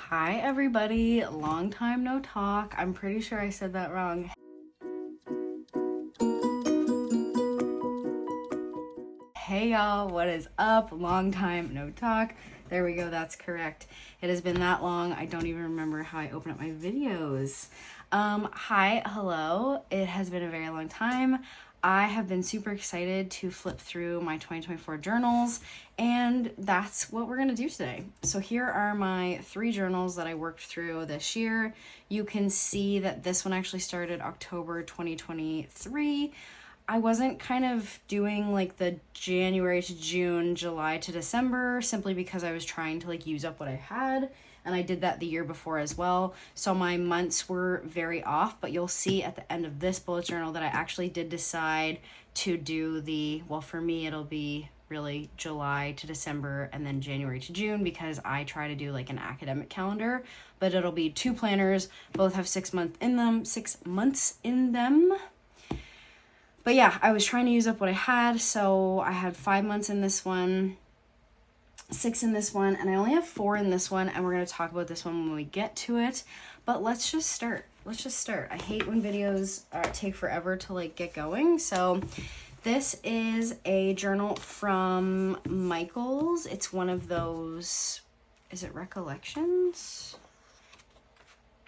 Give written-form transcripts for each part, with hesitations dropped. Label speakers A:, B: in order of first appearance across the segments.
A: Hi everybody, long time no talk. I'm pretty sure I said that wrong. Hey y'all, what is up? Long time no talk. There we go, that's correct. It has been that long, I don't even remember how I open up my videos. Hi, hello. It has been a very long time. I have been super excited to flip through my 2024 journals, and that's what we're gonna do today. So here are my 3 journals that I worked through this year. You can see that this one actually started October 2023. I wasn't kind of doing like the January to June, July to December, simply because I was trying to like use up what I had. And I did that the year before as well. So my months were very off, but you'll see at the end of this bullet journal that I actually did decide to do well, for me, it'll be really July to December and then January to June, because I try to do like an academic calendar, but it'll be 2 planners, both have 6 months in them. But yeah, I was trying to use up what I had. So I had 5 months in this one, 6 in this one, and I only have 4 in this one, and we're going to talk about this one when we get to it. But let's just start. I hate when videos take forever to like get going. So this is a journal from Michael's. It's one of those, is it Recollections?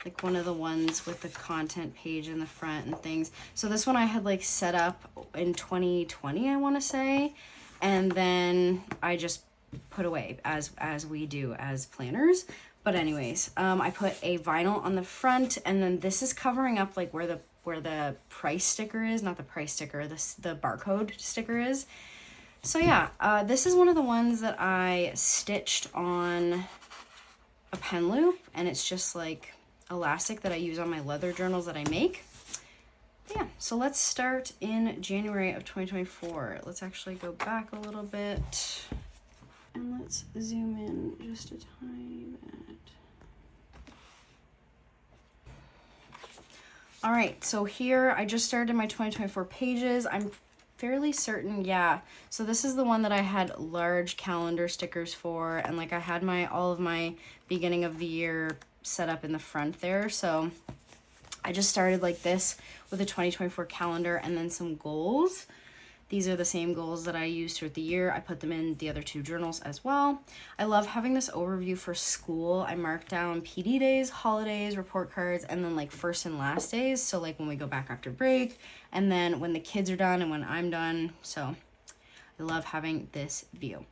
A: Like one of the ones with the content page in the front and things. So this one I had like set up in 2020, I want to say, and then I just put away as we do as planners. But anyways, I put a vinyl on the front, and then this is covering up like where the price sticker is, not the price sticker, the barcode sticker is. So yeah, this is one of the ones that I stitched on a pen loop, and it's just like elastic that I use on my leather journals that I make. Yeah, so let's start in January of 2024. Let's actually go back a little bit and let's zoom in just a tiny bit. All right, so here I just started my 2024 pages. I'm fairly certain, yeah. So this is the one that I had large calendar stickers for, and like I had all of my beginning of the year set up in the front there. So I just started like this with a 2024 calendar and then some goals. These are the same goals that I used throughout the year. I put them in the other 2 journals as well. I love having this overview for school. I mark down PD days, holidays, report cards, and then like first and last days. So like when we go back after break, and then when the kids are done and when I'm done. So I love having this view.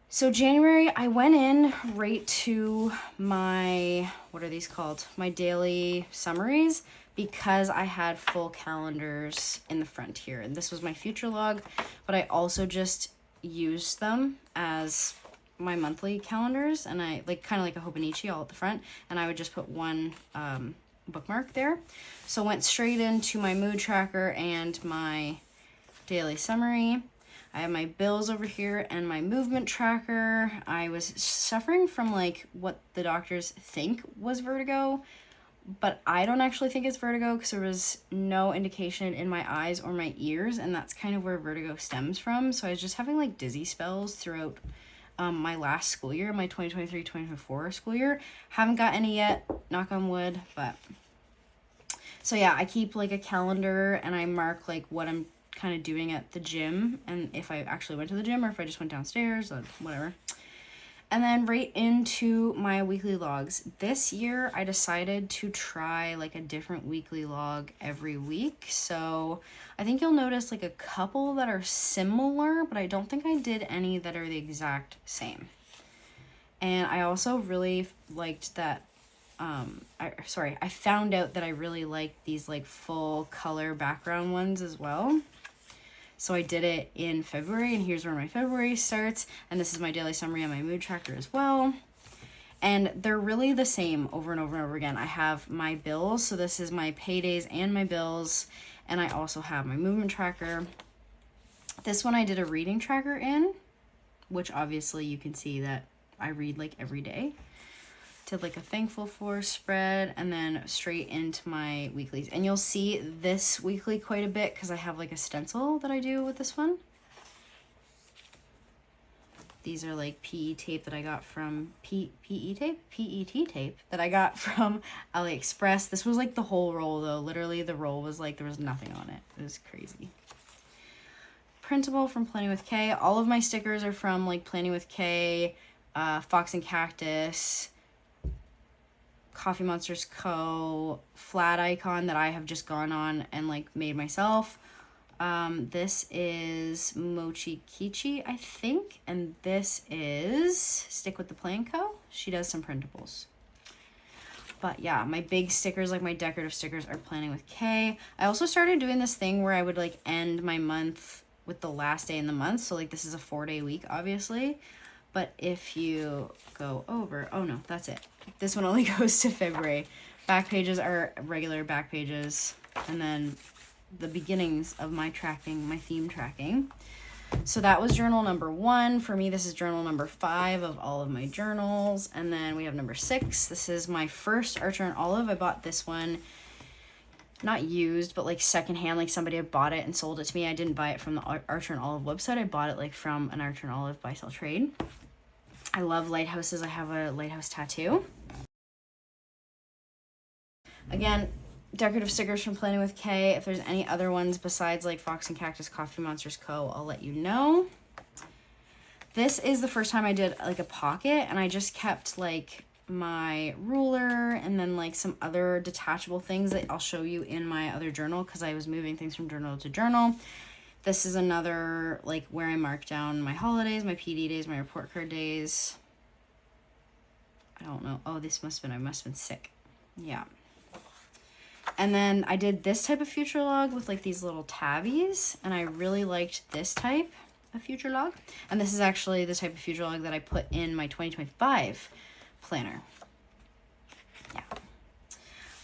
A: So January, I went in right to my, what are these called? My daily summaries, because I had full calendars in the front here. And this was my future log, but I also just used them as my monthly calendars, and I like kind of like a Hobonichi all at the front, and I would just put one bookmark there. So went straight into my mood tracker and my daily summary. I have my bills over here and my movement tracker. I was suffering from like what the doctors think was vertigo, but I don't actually think it's vertigo because there was no indication in my eyes or my ears, and that's kind of where vertigo stems from. So I was just having like dizzy spells throughout my last school year, my 2023-2024 school year. Haven't got any yet, knock on wood, but so yeah, I keep like a calendar and I mark like what I'm kind of doing at the gym, and if I actually went to the gym or if I just went downstairs or whatever. And then right into my weekly logs. This year I decided to try like a different weekly log every week. So I think you'll notice like a couple that are similar, but I don't think I did any that are the exact same. And I also really liked that I found out that I really like these like full color background ones as well. So I did it in February, and here's where my February starts. And this is my daily summary and my mood tracker as well. And they're really the same over and over and over again. I have my bills. So this is my paydays and my bills. And I also have my movement tracker. This one I did a reading tracker in, which obviously you can see that I read like every day. Did like a thankful for spread, and then straight into my weeklies. And you'll see this weekly quite a bit because I have like a stencil that I do with this one. These are like PE tape that I got from PE tape? PET tape that I got from AliExpress. This was like the whole roll though. Literally the roll was like, there was nothing on it. It was crazy. Printable from PlanningWithKay. All of my stickers are from like PlanningWithKay, Fox and Cactus, TheCoffeeMonsterzCo, flat icon that I have just gone on and like made myself. This is MochiKichi, I think, and this is StickWithThePlanCo. She does some printables. But yeah, my big stickers, like my decorative stickers, are PlanningWithKay. I also started doing this thing where I would like end my month with the last day in the month. So like this is a 4-day week, obviously. But if you go over, oh no, that's it. This one only goes to February. Back pages are regular back pages. And then the beginnings of my tracking, my theme tracking. So that was journal number 1. For me, this is journal number 5 of all of my journals. And then we have number 6. This is my first Archer and Olive. I bought this one, not used, but like secondhand, like somebody had bought it and sold it to me. I didn't buy it from the Archer and Olive website. I bought it like from an Archer and Olive buy sell trade. I love lighthouses. I have a lighthouse tattoo. Again, decorative stickers from PlanningWithKay. If there's any other ones besides like Fox and Cactus, TheCoffeeMonsterzCo, I'll let you know. This is the first time I did like a pocket, and I just kept like my ruler and then like some other detachable things that I'll show you in my other journal because I was moving things from journal to journal. This is another like where I mark down my holidays, my PD days, my report card days. I don't know. Oh, this must have been, I must have been sick. Yeah. And then I did this type of future log with like these little tabbies, and I really liked this type of future log. And this is actually the type of future log that I put in my 2025 planner. Yeah.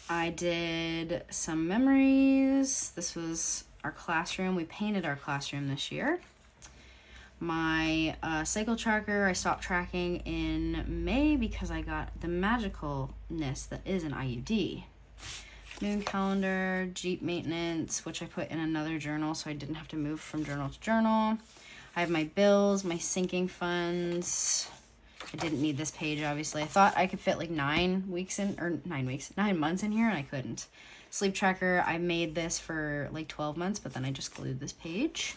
A: I did some memories. This was our classroom. We painted our classroom this year. My cycle tracker, I stopped tracking in May because I got the magicalness that is an IUD. Moon calendar, Jeep maintenance, which I put in another journal so I didn't have to move from journal to journal. I have my bills, my sinking funds. I didn't need this page, obviously. I thought I could fit like 9 months in here, and I couldn't. Sleep tracker, I made this for like 12 months, but then I just glued this page.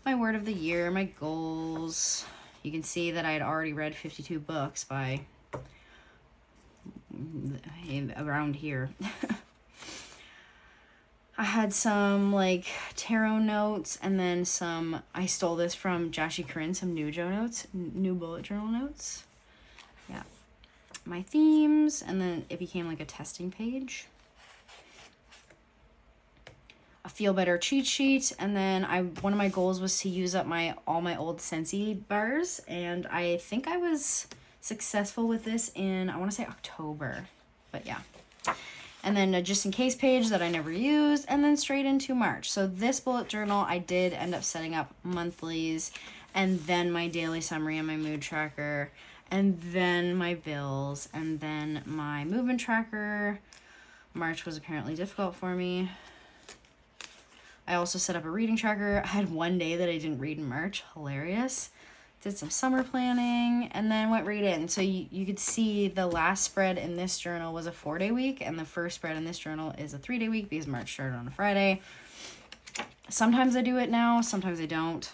A: My word of the year, my goals. You can see that I had already read 52 books by around here. I had some like tarot notes, and then some, I stole this from Jashi Corinne, some new bullet journal notes. Yeah. My themes, and then it became like a testing page. A feel better cheat sheet, and then one of my goals was to use up all my old Scentsy bars, and I think I was successful with this in, I want to say October, but yeah. And then a just in case page that I never used, and then straight into March. So this bullet journal, I did end up setting up monthlies, and then my daily summary and my mood tracker, and then my bills, and then my movement tracker. March was apparently difficult for me. I also set up a reading tracker. I had one day that I didn't read in March. Hilarious. Did some summer planning, and then went right in. So you could see the last spread in this journal was a 4-day week, and the first spread in this journal is a 3-day week because March started on a Friday. Sometimes I do it now, sometimes I don't.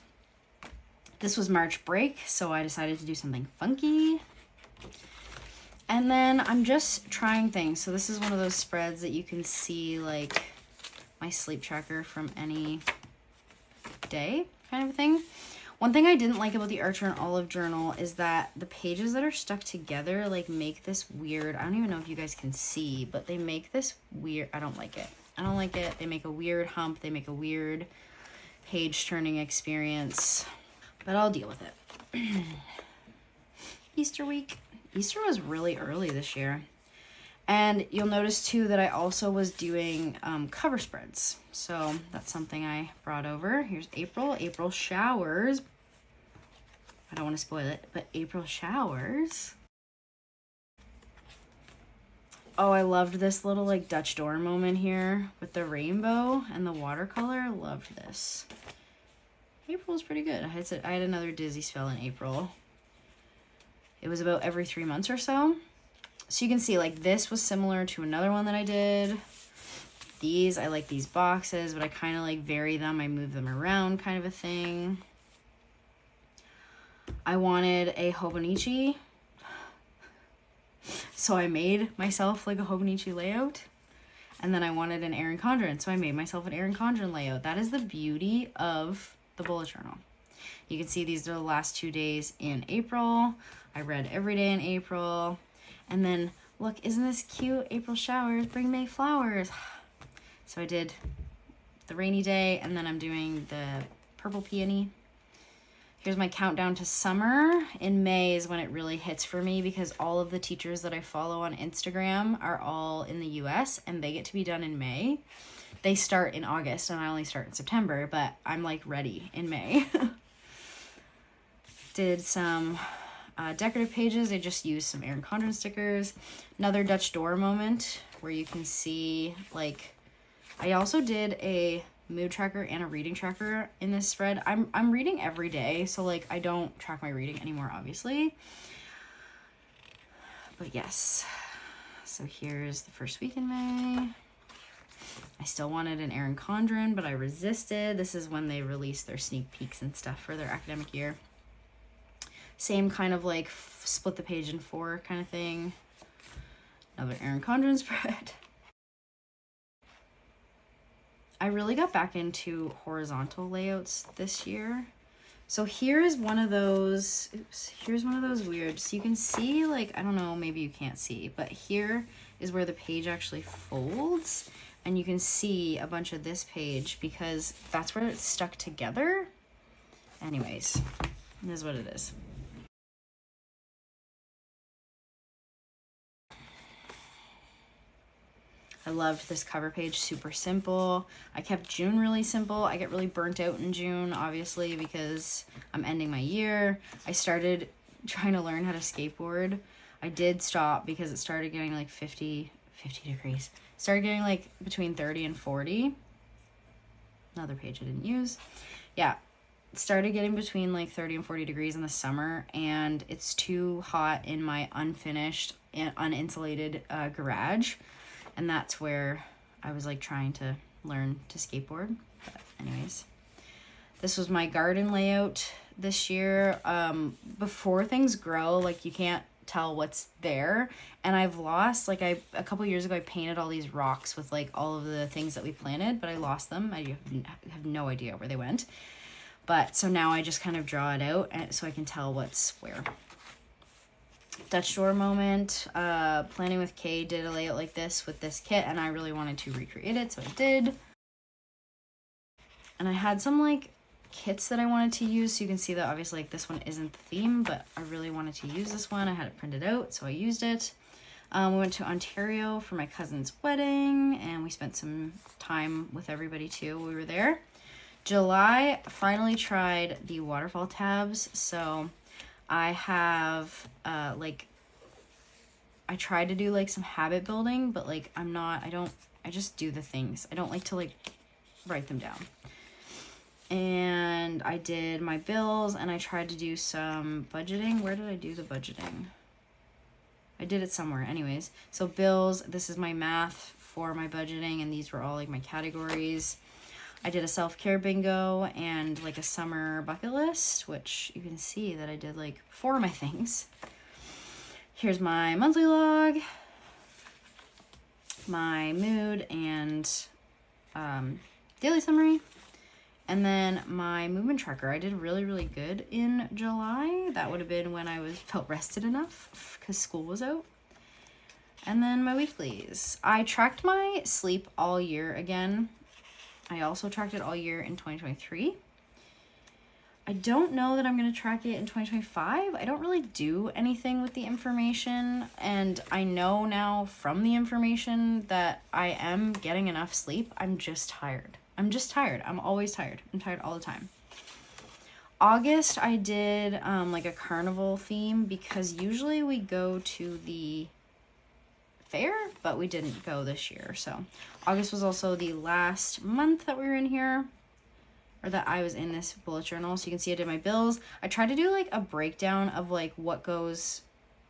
A: This was March break, so I decided to do something funky. And then I'm just trying things. So this is one of those spreads that you can see like my sleep tracker from any day kind of thing. One thing I didn't like about the Archer and Olive journal is that the pages that are stuck together like make this weird, I don't even know if you guys can see, but they make this weird, I don't like it. I don't like it. They make a weird hump. They make a weird page turning experience, but I'll deal with it. Easter week. Easter was really early this year. And you'll notice too that I also was doing cover spreads. So that's something I brought over. Here's April. April showers. I don't want to spoil it, but April showers. Oh, I loved this little like Dutch door moment here with the rainbow and the watercolor. Loved this. April was pretty good. I had another dizzy spell in April. It was about every 3 months or so. So you can see, like, this was similar to another one that I did. These, I like these boxes, but I kind of like vary them. I move them around, kind of a thing. I wanted a Hobonichi, so I made myself like a Hobonichi layout. And then I wanted an Erin Condren, so I made myself an Erin Condren layout. That is the beauty of the bullet journal. You can see these are the last 2 days in April. I read every day in April. And then, look, isn't this cute? April showers bring May flowers. So I did the rainy day, and then I'm doing the purple peony. Here's my countdown to summer. In May is when it really hits for me, because all of the teachers that I follow on Instagram are all in the US, and they get to be done in May. They start in August, and I only start in September, but I'm like ready in May. Did some decorative pages. I just used some Erin Condren stickers. Another Dutch door moment where you can see, like, I also did a mood tracker and a reading tracker in this spread. I'm reading every day, so like I don't track my reading anymore, obviously. But yes, so here's the first week in May. I still wanted an Erin Condren, but I resisted. This is when they released their sneak peeks and stuff for their academic year. Same kind of like split the page in 4 kind of thing. Another Erin Condren spread. I really got back into horizontal layouts this year. So here is one of those, here's one of those weird, so you can see, like, I don't know, maybe you can't see, but here is where the page actually folds, and you can see a bunch of this page because that's where it's stuck together. Anyways, this is what it is. I loved this cover page, super simple. I kept June really simple. I get really burnt out in June, obviously, because I'm ending my year. I started trying to learn how to skateboard. I did stop because it started getting like 50 degrees. Started getting like between 30 and 40. Another page I didn't use. Yeah, it started getting between like 30 and 40 degrees in the summer, and it's too hot in my unfinished and uninsulated garage. And that's where I was like trying to learn to skateboard. But anyways, this was my garden layout this year. Before things grow, like you can't tell what's there. And I've lost, like a couple years ago, I painted all these rocks with like all of the things that we planted, but I lost them. I have no idea where they went. But so now I just kind of draw it out so I can tell what's where. Dutch door moment. PlanningWithKay did a layout like this with this kit, and I really wanted to recreate it, so I did. And I had some like kits that I wanted to use, so you can see that obviously like this one isn't the theme, but I really wanted to use this one. I had it printed out, so I used it. We went to Ontario for my cousin's wedding, and we spent some time with everybody too. We were there. July, finally tried the waterfall tabs, so I have, like, I tried to do, like, some habit building, but, like, I just do the things. I don't like to, like, write them down. And I did my bills, and I tried to do some budgeting. Where did I do the budgeting? I did it somewhere. Anyways, so bills, this is my math for my budgeting, and these were all, like, my categories. I did a self-care bingo and like a summer bucket list, which you can see that I did like 4 of my things. Here's my monthly log, my mood and daily summary, and then my movement tracker. I did really, really good in July. That would have been when I felt rested enough because school was out. And then my weeklies. I tracked my sleep all year again. I also tracked it all year in 2023. I don't know that I'm going to track it in 2025. I don't really do anything with the information, and I know now from the information that I am getting enough sleep. I'm just tired. I'm always tired. I'm tired all the time. August, I did like a carnival theme because usually we go to the fair, but we didn't go this year. So August was also the last month that we were in here. or that I was in this bullet journal. So you can see I did my bills. I tried to do like a breakdown of like what goes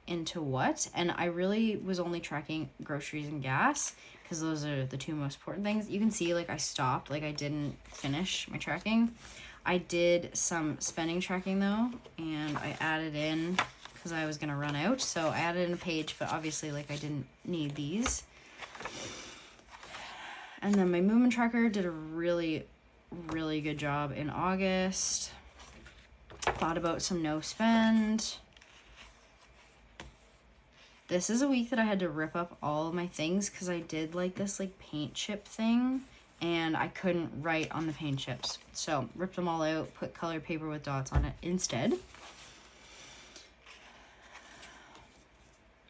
A: into what, and I really was only tracking groceries and gas because those are the two most important things. You can see like I stopped, like I didn't finish my tracking. I did some spending tracking though, and I added in because I was gonna run out, so I added in a page, but obviously like I didn't need these. And then my movement tracker did a really good job in August. Thought about some no spend. This is a week that I had to rip up all of my things because I did like this like paint chip thing and I couldn't write on the paint chips. So ripped them all out, put colored paper with dots on it instead.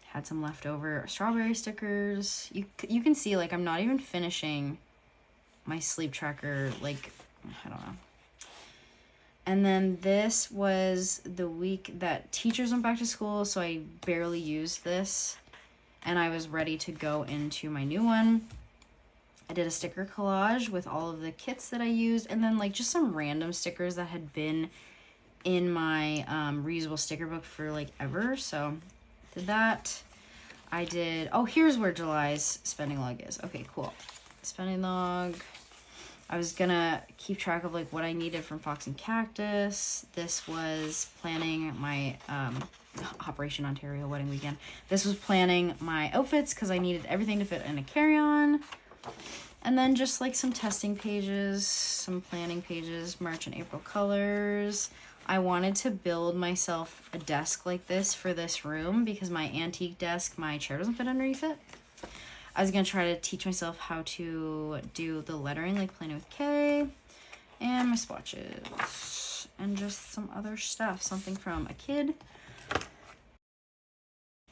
A: Had some leftover strawberry stickers. You can see like I'm not even finishing my sleep tracker, like, I don't know. And then this was the week that teachers went back to school, so I barely used this. And I was ready to go into my new one. I did a sticker collage with all of the kits that I used, and then like just some random stickers that had been in my reusable sticker book for like ever. So did that. I did, oh, here's where July's spending log is. Okay, cool. Spending log. I was gonna keep track of like what I needed from Fox and Cactus. This was planning my Operation Ontario wedding weekend. This was planning my outfits because I needed everything to fit in a carry-on. And then just like some testing pages, some planning pages, March and April colors. I wanted to build myself a desk like this for this room because my antique desk, my chair doesn't fit underneath it. I was going to try to teach myself how to do the lettering like PlanningWithKay, and my swatches and just some other stuff, something from a kid.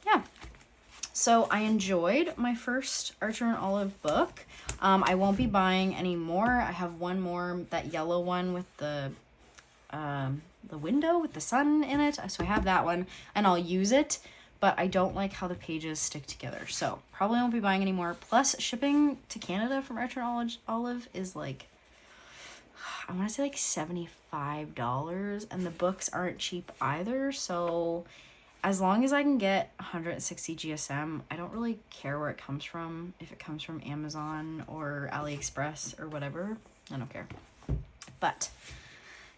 A: Yeah. So I enjoyed my first Archer and Olive book. I won't be buying any more. I have one more, that yellow one with the window with the sun in it. So I have that one and I'll use it, but I don't like how the pages stick together. So probably won't be buying any more. Plus shipping to Canada from Archer and Olive is like, I want to say like $75, and the books aren't cheap either. So as long as I can get 160 GSM, I don't really care where it comes from. If it comes from Amazon or AliExpress or whatever, I don't care. But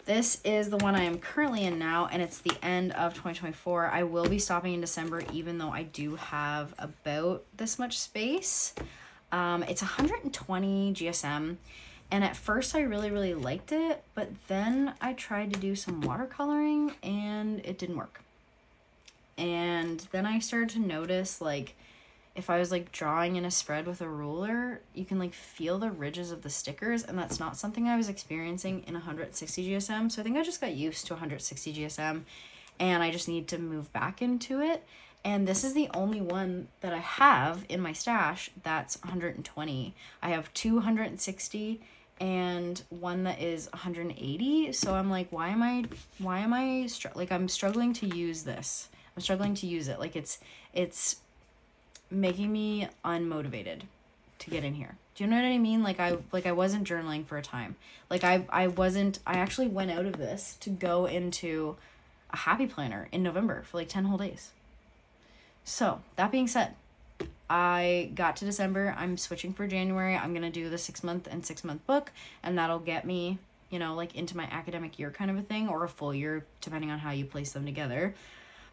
A: this is the one I am currently in now, and it's the end of 2024. I will be stopping in December, even though I do have about this much space. It's 120 GSM, and at first I really liked it, but then I tried to do some watercoloring, and it didn't work. And then I started to notice, like, if I was like drawing in a spread with a ruler, you can like feel the ridges of the stickers, and that's not something I was experiencing in 160 GSM. So I think I just got used to 160 GSM, and I just need to move back into it. And this is the only one that I have in my stash that's 120. I have 260 and one that is 180. So I'm like, why am I I'm struggling to use this. I'm struggling to use it. Like it's making me unmotivated to get in here. Do you know what I mean? Like I wasn't journaling for a time. Like I actually went out of this to go into a happy planner in November for like 10 whole days. So that being said, I got to December. I'm switching for January. I'm going to do the 6-month and 6-month book, and that'll get me, you know, like into my academic year kind of a thing, or a full year, depending on how you place them together.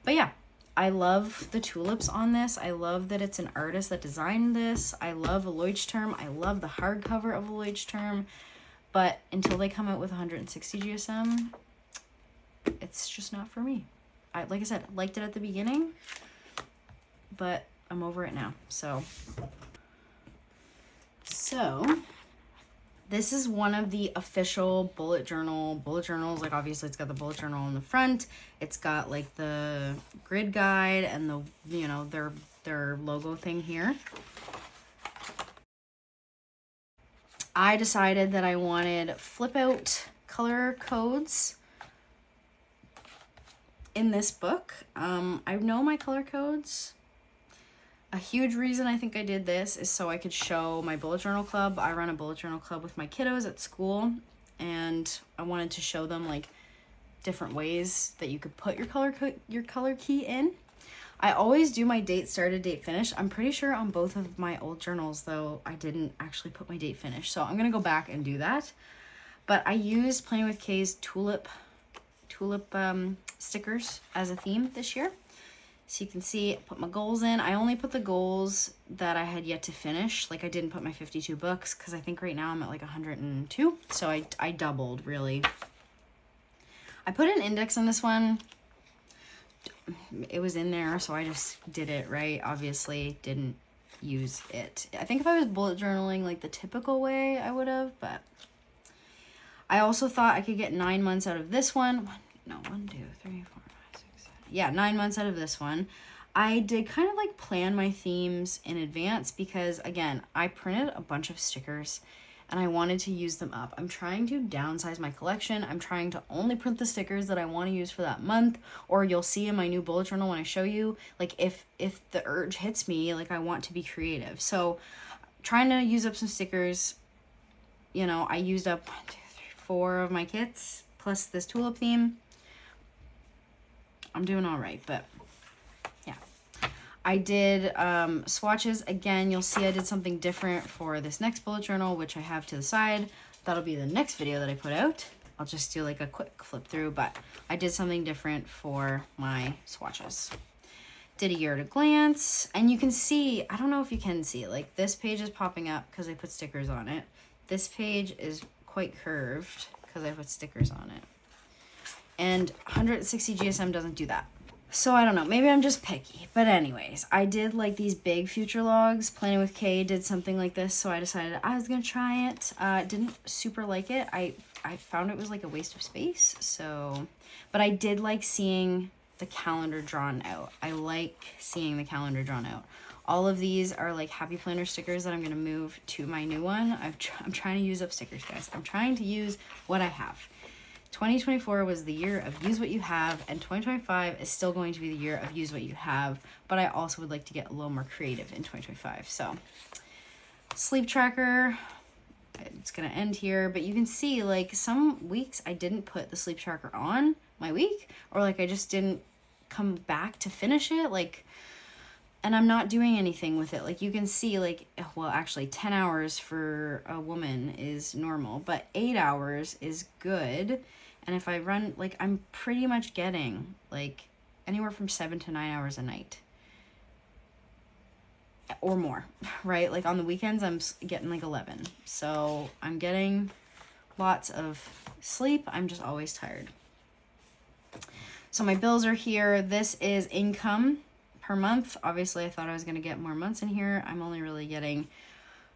A: But yeah, I love the tulips on this. I love that it's an artist that designed this. I love a Leuchtturm. I love the hardcover of a Leuchtturm. But until they come out with 160 GSM, it's just not for me. Like I said, liked it at the beginning, but I'm over it now. So this is one of the official bullet journals. Like obviously it's got the bullet journal on the front. It's got like the grid guide and the, you know, their logo thing here. I decided that I wanted flip out color codes in this book. I know my color codes. A huge reason I think I did this is so I could show my bullet journal club. I run a bullet journal club with my kiddos at school, and I wanted to show them like different ways that you could put your color key in. I always do my date started, date finished. I'm pretty sure on both of my old journals, though, I didn't actually put my date finished. So I'm going to go back and do that. But I used Planning with Kay's tulip stickers as a theme this year. So you can see, I put my goals in. I only put the goals that I had yet to finish. Like I didn't put my 52 books because I think right now I'm at like 102. So I doubled, really. I put an index on this one. It was in there, so I just did it, right? Obviously didn't use it. I think if I was bullet journaling like the typical way, I would have, but I also thought I could get 9 months out of this one. 1, 2, 3, 4, 5, 6, 7. Yeah, 9 months out of this one. I did kind of like plan my themes in advance because, again, I printed a bunch of stickers and I wanted to use them up. I'm trying to downsize my collection. I'm trying to only print the stickers that I want to use for that month, or you'll see in my new bullet journal when I show you, like if the urge hits me, like I want to be creative. So trying to use up some stickers, you know, I used up 1, 2, 3, 4 of my kits, plus this tulip theme. I'm doing all right, but yeah. I did swatches. Again, you'll see I did something different for this next bullet journal, which I have to the side. That'll be the next video that I put out. I'll just do like a quick flip through, but I did something different for my swatches. Did a year at a glance, and you can see, I don't know if you can see, like this page is popping up because I put stickers on it. This page is quite curved because I put stickers on it. And 160 GSM doesn't do that. So I don't know, maybe I'm just picky. But anyways, I did like these big future logs. Planning with Kay did something like this, so I decided I was gonna try it. Didn't super like it. I found it was like a waste of space. So, but I did like seeing the calendar drawn out. I like seeing the calendar drawn out. All of these are like happy planner stickers that I'm gonna move to my new one. I'm trying to use up stickers, guys. I'm trying to use what I have. 2024 was the year of use what you have, and 2025 is still going to be the year of use what you have, but I also would like to get a little more creative in 2025. So sleep tracker, it's gonna end here, but you can see like some weeks I didn't put the sleep tracker on my week, or like I just didn't come back to finish it, like, and I'm not doing anything with it. Like you can see, like, well, actually 10 hours for a woman is normal, but 8 hours is good. And if I run, like, I'm pretty much getting like anywhere from 7 to 9 hours a night or more, right? Like on the weekends, I'm getting like 11. So I'm getting lots of sleep. I'm just always tired. So my bills are here. This is income per month. Obviously, I thought I was going to get more months in here. I'm only really getting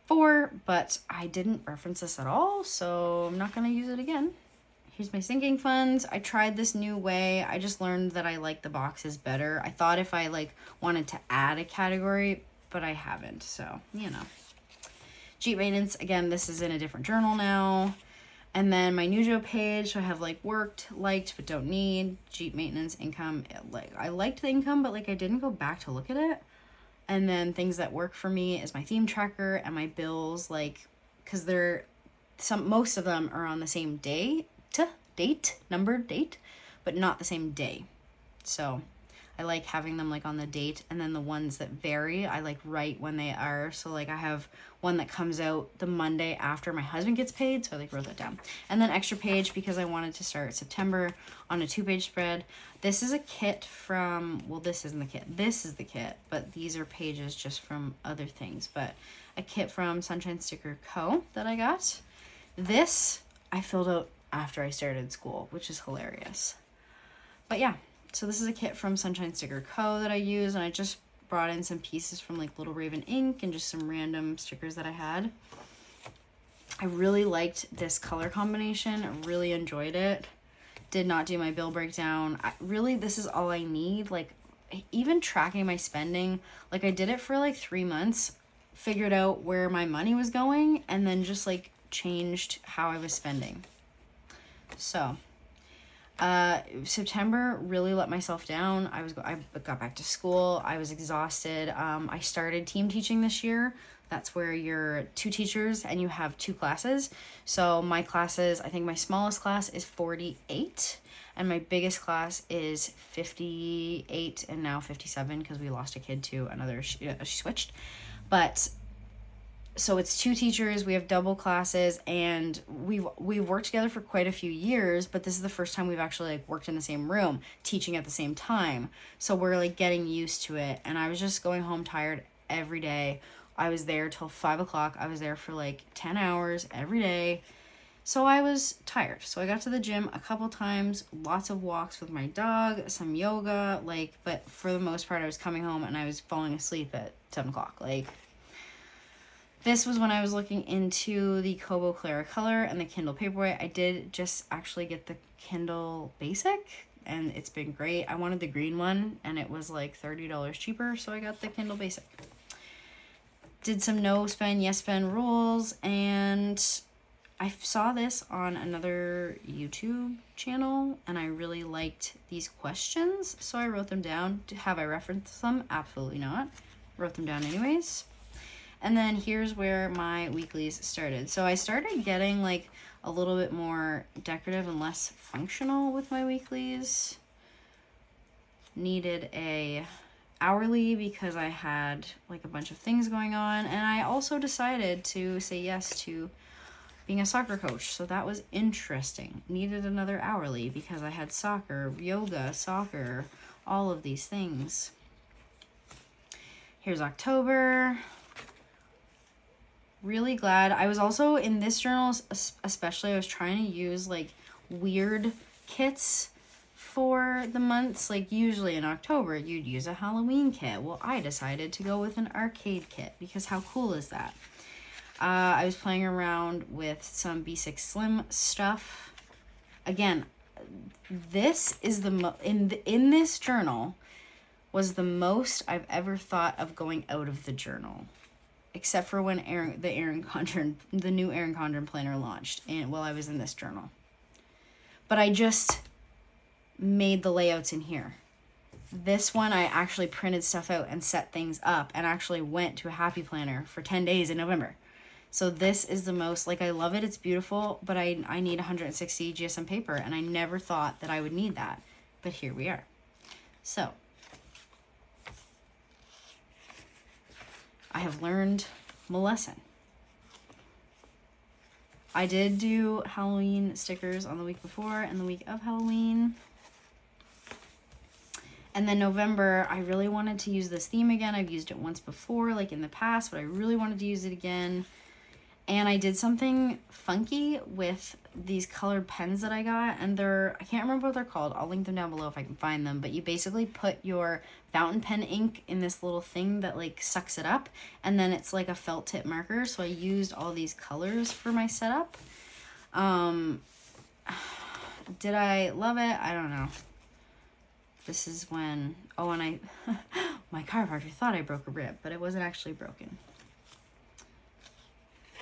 A: 4, but I didn't reference this at all, so I'm not going to use it again. Here's my sinking funds. I tried this new way. I just learned that I like the boxes better. I thought if I like wanted to add a category, but I haven't, so, you know. Jeep maintenance, again, this is in a different journal now. And then my Nujo page, so I have like worked, liked, but don't need, Jeep maintenance, income. Like I liked the income, but like I didn't go back to look at it. And then things that work for me is my theme tracker and my bills, like, cause most of them are on the same numbered date, but not the same day. So I like having them like on the date, and then the ones that vary, I like write when they are. So like I have one that comes out the Monday after my husband gets paid, so I like wrote that down. And then extra page because I wanted to start September on a 2-page spread. This is a kit from, well, this isn't the kit. This is the kit, but these are pages just from other things. But a kit from Sunshine Sticker Co. that I got. This I filled out after I started school, which is hilarious. But yeah. So this is a kit from Sunshine Sticker Co. that I use, and I just brought in some pieces from like Little Raven ink and just some random stickers that I had. I really liked this color combination. I really enjoyed it. Did not do my bill breakdown. This is all I need. Like even tracking my spending, like I did it for like 3 months, figured out where my money was going, and then just like changed how I was spending. So September really let myself down. I got back to school. I was exhausted. I started team teaching this year. That's where you're 2 teachers and you have 2 classes. So my classes, I think my smallest class is 48 and my biggest class is 58 and now 57 because we lost a kid to another, she switched. But so it's 2 teachers, we have double classes, and we've worked together for quite a few years, but this is the first time we've actually like worked in the same room, teaching at the same time. So we're like getting used to it. And I was just going home tired every day. I was there till 5 o'clock. I was there for like 10 hours every day. So I was tired. So I got to the gym a couple times, lots of walks with my dog, some yoga, like, but for the most part I was coming home and I was falling asleep at 7 o'clock. Like, this was when I was looking into the Kobo Clara Color and the Kindle Paperwhite. I did just actually get the Kindle Basic, and it's been great. I wanted the green one, and it was like $30 cheaper, so I got the Kindle Basic. Did some no spend, yes spend rules, and I saw this on another YouTube channel, and I really liked these questions, so I wrote them down. Have I referenced them? Absolutely not. Wrote them down anyways. And then here's where my weeklies started. So I started getting like a little bit more decorative and less functional with my weeklies. Needed a hourly because I had like a bunch of things going on. And I also decided to say yes to being a soccer coach. So that was interesting. Needed another hourly because I had soccer, yoga, soccer, all of these things. Here's October. Really glad. I was also in this journal, especially, I was trying to use like weird kits for the months. Like usually in October, you'd use a Halloween kit. Well, I decided to go with an arcade kit because how cool is that? I was playing around with some B6 Slim stuff. Again, this is the in this journal was the most I've ever thought of going out of the journal. Except for when the new Erin Condren planner launched, and while I was in this journal. But I just made the layouts in here. This one, I actually printed stuff out and set things up and actually went to a happy planner for 10 days in November. So this is the most, like, I love it, it's beautiful, but I need 160 GSM paper, and I never thought that I would need that. But here we are. So I have learned my lesson. I did do Halloween stickers on the week before and the week of Halloween. And then November, I really wanted to use this theme again. I've used it once before, like in the past, but I really wanted to use it again. And I did something funky with these colored pens that I got, and I can't remember what they're called. I'll link them down below if I can find them, but you basically put your fountain pen ink in this little thing that like sucks it up, and then it's like a felt tip marker. So I used all these colors for my setup. Did I love it? I don't know. This is when, and my chiropractor thought I broke a rib, but it wasn't actually broken.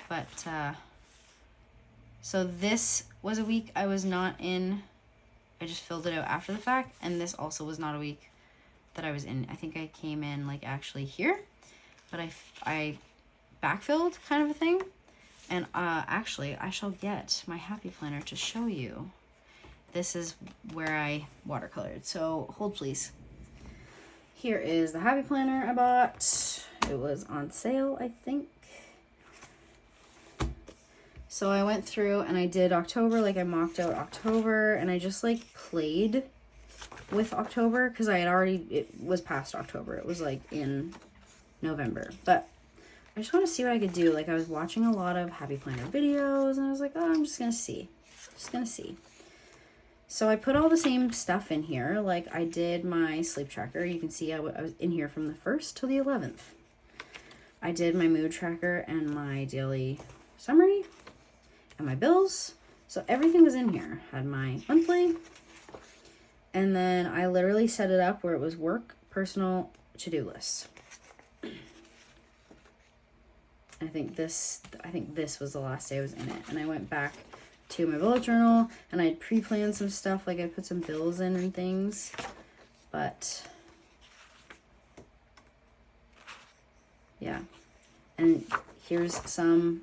A: But, so this was a week I was not in. I just filled it out after the fact. And this also was not a week that I was in. I think I came in like actually here, but I backfilled kind of a thing. And actually I shall get my happy planner to show you. This is where I watercolored. So hold please. Here is the happy planner I bought. It was on sale, I think. So I went through and I did October, like I mocked out October, and I just like played with October because it was past October. It was like in November. But I just want to see what I could do. Like I was watching a lot of happy planner videos and I was like, oh, I'm just going to see. So I put all the same stuff in here. Like I did my sleep tracker. You can see I was in here from the 1st till the 11th. I did my mood tracker and my daily summary. And my bills. So everything was in here. Had my monthly. And then I literally set it up where it was work, personal, to-do lists. I think this was the last day I was in it. And I went back to my bullet journal and I had pre-planned some stuff. Like I put some bills in and things. But yeah. And here's some,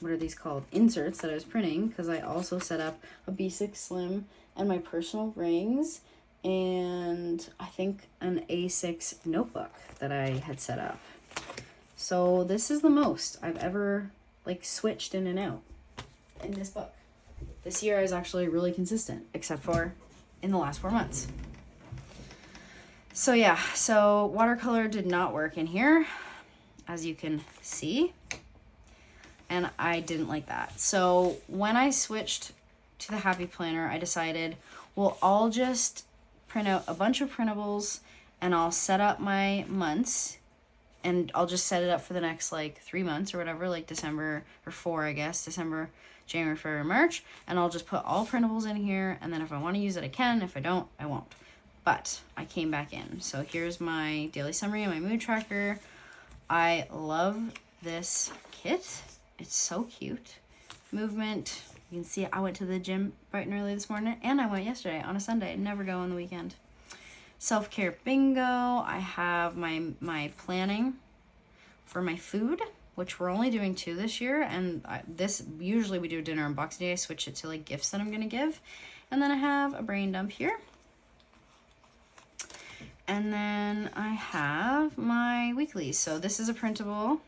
A: what are these called? Inserts that I was printing, because I also set up a B6 Slim and my personal rings, and I think an A6 notebook that I had set up. So this is the most I've ever like switched in and out in this book. This year is actually really consistent, except for in the last 4 months. So yeah, so watercolor did not work in here, as you can see, and I didn't like that. So when I switched to the Happy Planner, I decided, well, I'll just print out a bunch of printables and I'll set up my months, and I'll just set it up for the next like 3 months or whatever, like December, or 4, I guess, December, January, February, March, and I'll just put all printables in here, and then if I want to use it, I can. If I don't, I won't. But I came back in. So here's my daily summary and my mood tracker. I love this kit. It's so cute. Movement. You can see I went to the gym bright and early this morning, and I went yesterday on a Sunday. I never go on the weekend. Self-care bingo. I have my planning for my food, which we're only doing 2 this year. And this, usually we do dinner and Boxing Day. I switch it to like gifts that I'm going to give. And then I have a brain dump here. And then I have my weeklies. So this is a printable.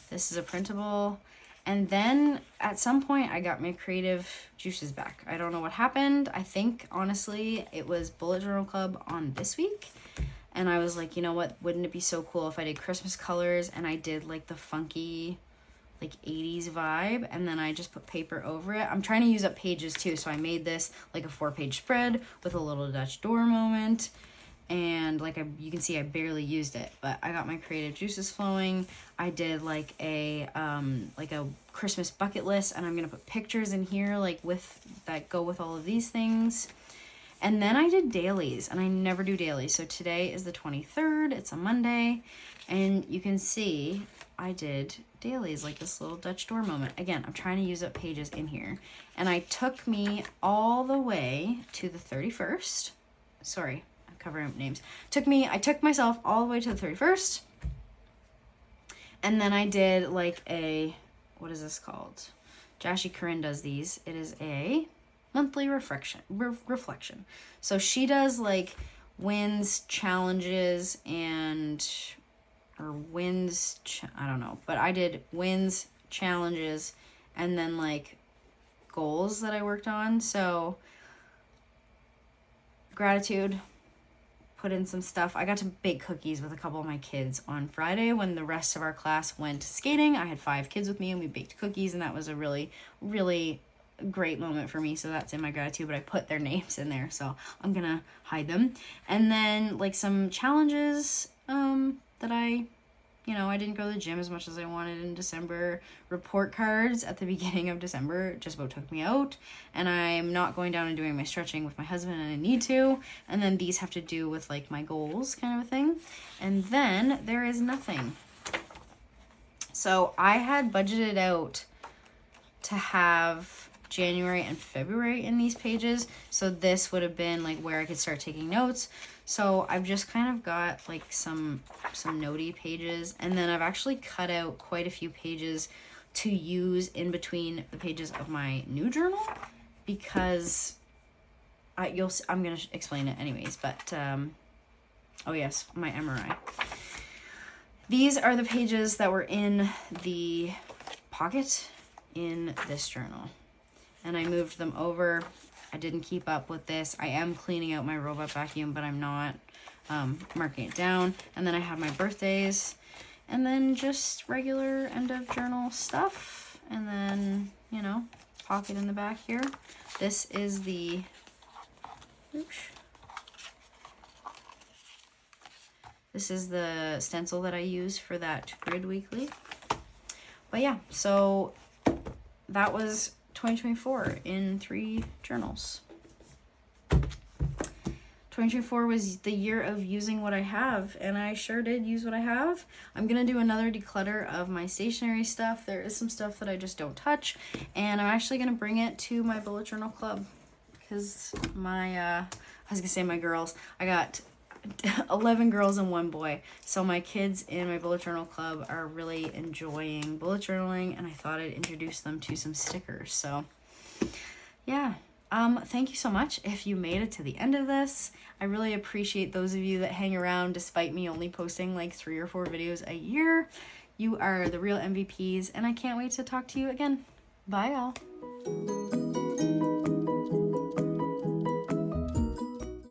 A: This is a printable. And then at some point I got my creative juices back. I don't know what happened. I think honestly it was Bullet Journal Club on this week. And I was like, you know what? Wouldn't it be so cool if I did Christmas colors and I did like the funky like 80s vibe, and then I just put paper over it. I'm trying to use up pages too. So I made this like a 4-page spread with a little Dutch door moment. And like you can see I barely used it, but I got my creative juices flowing. I did like a Christmas bucket list, and I'm gonna put pictures in here like with that go with all of these things. And then I did dailies, and I never do dailies. So today is the 23rd, it's a Monday, and you can see I did dailies, like this little Dutch door moment. Again, I'm trying to use up pages in here. And I took me all the way to the 31st. Sorry, covering up names. I took myself all the way to the 31st, and then I did like a, what is this called? Jashi Corinne does these. It is a monthly reflection. So she does like wins, challenges, and I don't know, but I did wins, challenges, and then like goals that I worked on. So gratitude, put in some stuff. I got to bake cookies with a couple of my kids on Friday when the rest of our class went skating. I had 5 kids with me and we baked cookies, and that was a really, really great moment for me. So that's in my gratitude, but I put their names in there, so I'm gonna hide them. And then like some challenges that I didn't go to the gym as much as I wanted in December. Report cards at the beginning of December just about took me out. And I'm not going down and doing my stretching with my husband, and I need to. And then these have to do with like my goals kind of a thing. And then there is nothing. So I had budgeted out to have January and February in these pages. So this would have been like where I could start taking notes. So I've just kind of got like some notey pages, and then I've actually cut out quite a few pages to use in between the pages of my new journal, because I'm going to explain it anyways, but oh yes, my MRI. These are the pages that were in the pocket in this journal, and I moved them over. I didn't keep up with this. I am cleaning out my robot vacuum, but I'm not marking it down. And then I have my birthdays, and then just regular end of journal stuff. And then, pocket in the back here. This is the, this is the stencil that I use for that grid weekly. But yeah, so that was 2024 in 3 journals. 2024 was the year of using what I have, and I sure did use what I have. I'm gonna do another declutter of my stationery stuff. There is some stuff that I just don't touch, and I'm actually gonna bring it to my Bullet Journal Club, because my girls, I got 11 girls and 1 boy. So my kids in my bullet journal club are really enjoying bullet journaling, and I thought I'd introduce them to some stickers. So yeah, thank you so much if you made it to the end of this. I really appreciate those of you that hang around despite me only posting like 3 or 4 videos a year. You are the real MVPs, and I can't wait to talk to you again. Bye, y'all.